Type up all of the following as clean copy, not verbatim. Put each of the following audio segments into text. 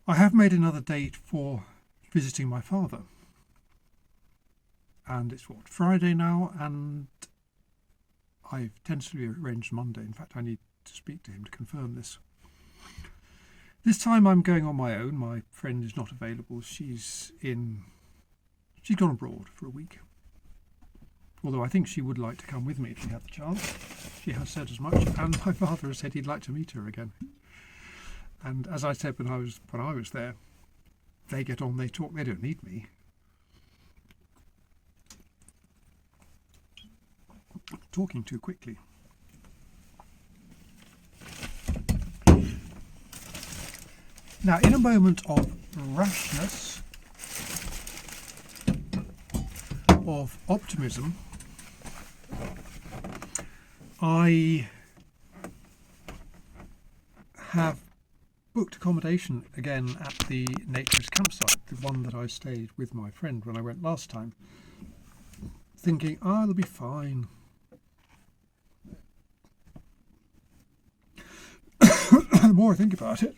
I have made another date for visiting my father. And it's what, Friday now, and I've tentatively arranged Monday. In fact, I need to speak to him to confirm this. This time I'm going on my own. My friend is not available. She's gone abroad for a week. Although I think she would like to come with me if she had the chance. She has said as much, and my father has said he'd like to meet her again. And as I said when I was there, they get on, they talk, they don't need me. I'm talking too quickly. Now, in a moment of rashness, of optimism, I have booked accommodation again at the naturist campsite, the one that I stayed with my friend when I went last time, thinking, it'll be fine. The more I think about it,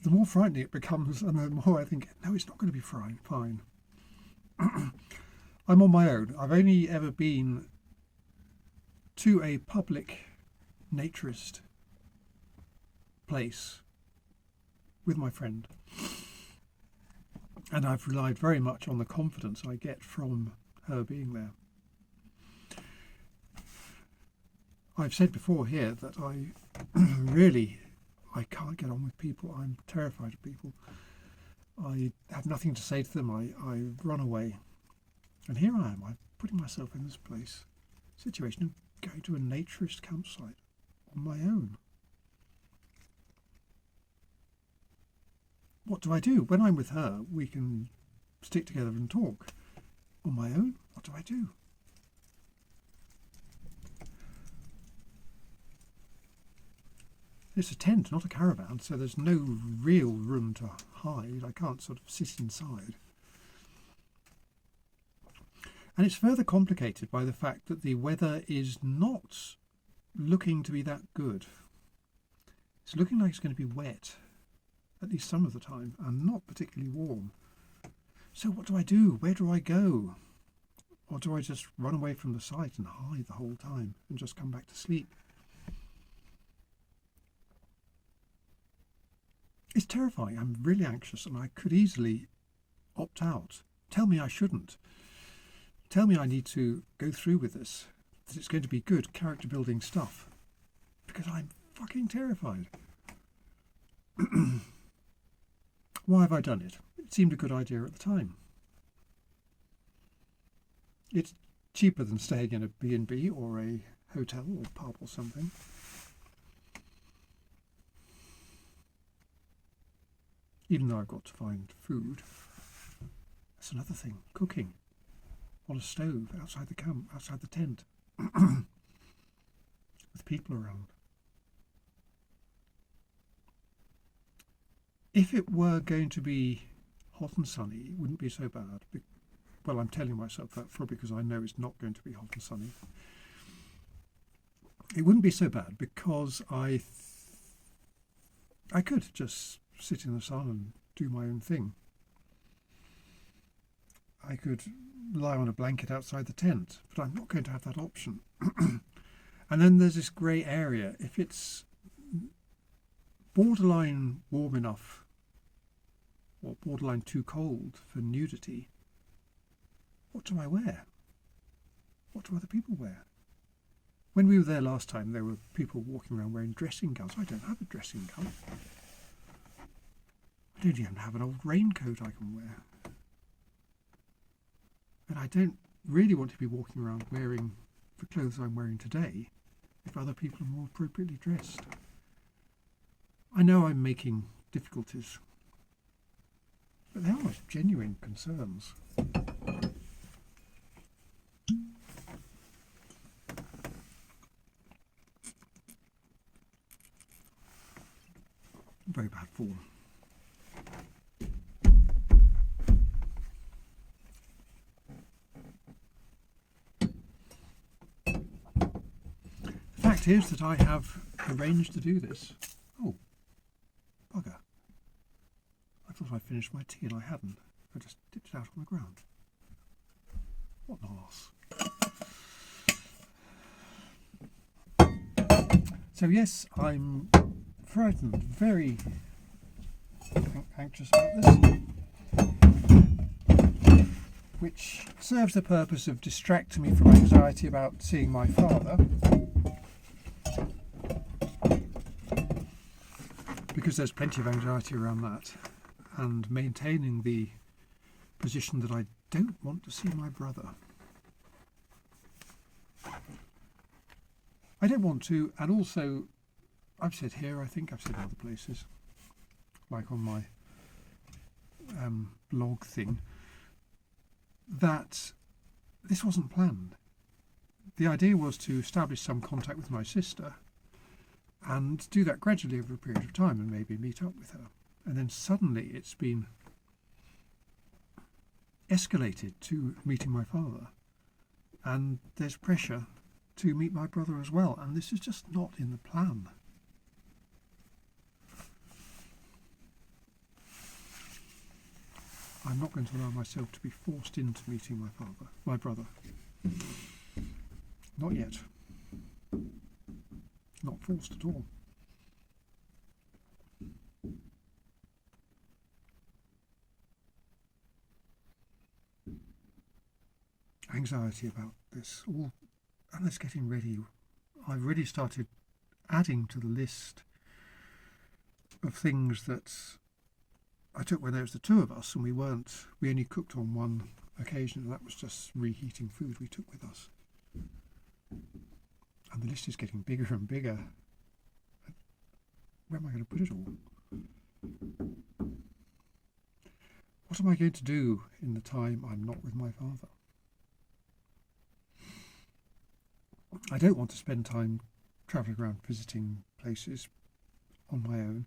the more frightening it becomes, and the more I think, no, it's not going to be fine. I'm on my own. I've only ever been to a public naturist place with my friend, and I've relied very much on the confidence I get from her being there. I've said before here that I can't get on with people. I'm terrified of people. I have nothing to say to them. I run away. And here I am. I'm putting myself in this situation of going to a naturist campsite on my own. What do I do? When I'm with her, we can stick together and talk. On my own, what do I do? It's a tent, not a caravan, so there's no real room to hide. I can't sort of sit inside. And it's further complicated by the fact that the weather is not looking to be that good. It's looking like it's going to be wet, at least some of the time, and not particularly warm. So what do I do? Where do I go? Or do I just run away from the site and hide the whole time and just come back to sleep? It's terrifying. I'm really anxious, and I could easily opt out. Tell me I shouldn't. Tell me I need to go through with this, that it's going to be good character building stuff, because I'm fucking terrified. Why have I done it? It seemed a good idea at the time. It's cheaper than staying in a B&B or a hotel or pub or something. Even though I've got to find food. That's another thing. Cooking. On a stove, outside the camp, outside the tent. With people around. If it were going to be hot and sunny, it wouldn't be so bad. Well, I'm telling myself that probably because I know it's not going to be hot and sunny. It wouldn't be so bad because I could just sit in the sun and do my own thing. I could lie on a blanket outside the tent, but I'm not going to have that option. And then there's this grey area. If it's borderline warm enough or borderline too cold for nudity, what do I wear? What do other people wear? When we were there last time, there were people walking around wearing dressing gowns. I don't have a dressing gown. I don't even have an old raincoat I can wear. And I don't really want to be walking around wearing the clothes I'm wearing today if other people are more appropriately dressed. I know I'm making difficulties, but they are genuine concerns. Very bad form. The fact is that I have arranged to do this. Oh, I finished my tea, and I hadn't. I just dipped it out on the ground. What an arse. So yes, I'm frightened, very anxious about this, which serves the purpose of distracting me from anxiety about seeing my father, because there's plenty of anxiety around that, and maintaining the position that I don't want to see my brother. I don't want to, and also I've said here, I think I've said in other places, like on my blog thing, that this wasn't planned. The idea was to establish some contact with my sister and do that gradually over a period of time and maybe meet up with her. And then suddenly it's been escalated to meeting my father, and there's pressure to meet my brother as well, and this is just not in the plan. I'm not going to allow myself to be forced into meeting my brother. Not yet. Not forced at all. Anxiety about this, and it's getting ready. I've already started adding to the list of things that I took when there was the two of us, and we only cooked on one occasion, and that was just reheating food we took with us. And the list is getting bigger and bigger. Where am I going to put it all? What am I going to do in the time I'm not with my father? I don't want to spend time travelling around visiting places on my own.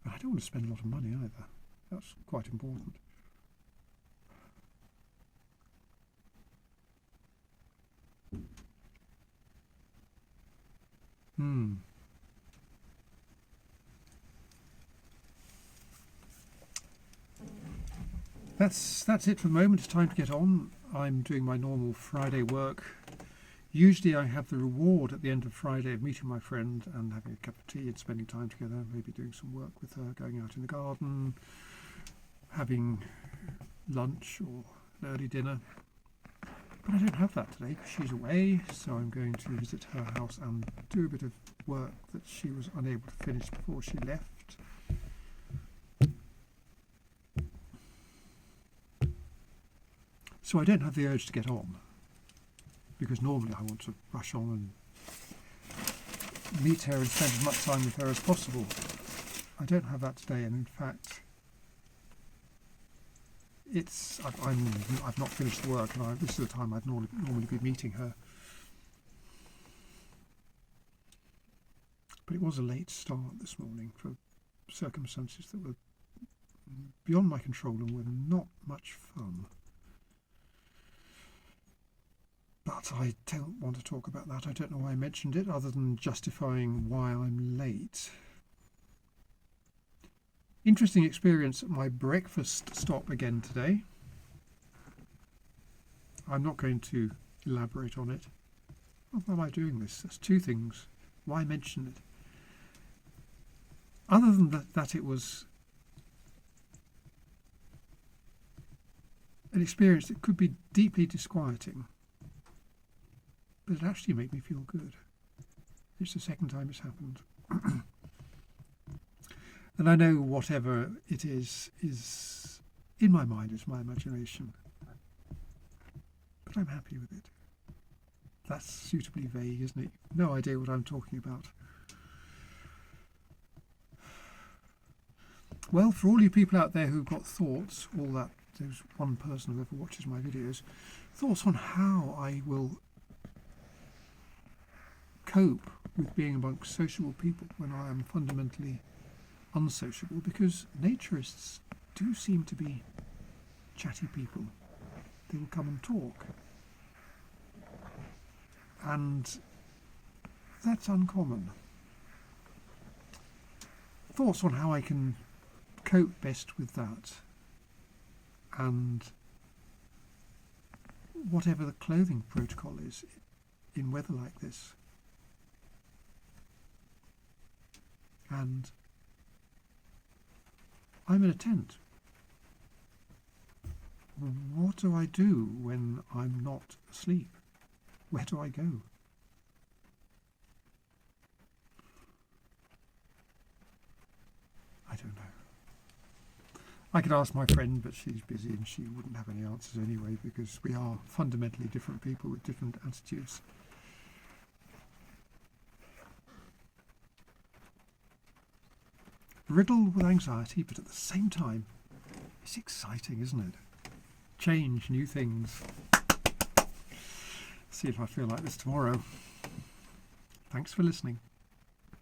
And I don't want to spend a lot of money either. That's quite important. That's it for the moment. It's time to get on. I'm doing my normal Friday work. Usually I have the reward at the end of Friday of meeting my friend and having a cup of tea and spending time together, maybe doing some work with her, going out in the garden, having lunch or an early dinner. But I don't have that today. She's away, so I'm going to visit her house and do a bit of work that she was unable to finish before she left. So I don't have the urge to get on, because normally I want to rush on and meet her and spend as much time with her as possible. I don't have that today, and in fact, I've not finished the work, and this is the time I'd normally be meeting her. But it was a late start this morning for circumstances that were beyond my control and were not much fun. But I don't want to talk about that. I don't know why I mentioned it, other than justifying why I'm late. Interesting experience at my breakfast stop again today. I'm not going to elaborate on it. Why am I doing this? There's two things. Why mention it? Other than that it was an experience that could be deeply disquieting, but it actually made me feel good. It's the second time it's happened. And I know whatever it is in my mind, it's my imagination. But I'm happy with it. That's suitably vague, isn't it? No idea what I'm talking about. Well, for all you people out there who've got thoughts, there's one person who ever watches my videos, thoughts on how I will cope with being amongst sociable people when I am fundamentally unsociable, because naturists do seem to be chatty people. They will come and talk, and that's uncommon. Thoughts on how I can cope best with that. And whatever the clothing protocol is in weather like this. And I'm in a tent. What do I do when I'm not asleep? Where do I go? I don't know. I could ask my friend, but she's busy and she wouldn't have any answers anyway, because we are fundamentally different people with different attitudes. Riddled with anxiety, but at the same time, it's exciting, isn't it? Change, new things. See if I feel like this tomorrow. Thanks for listening.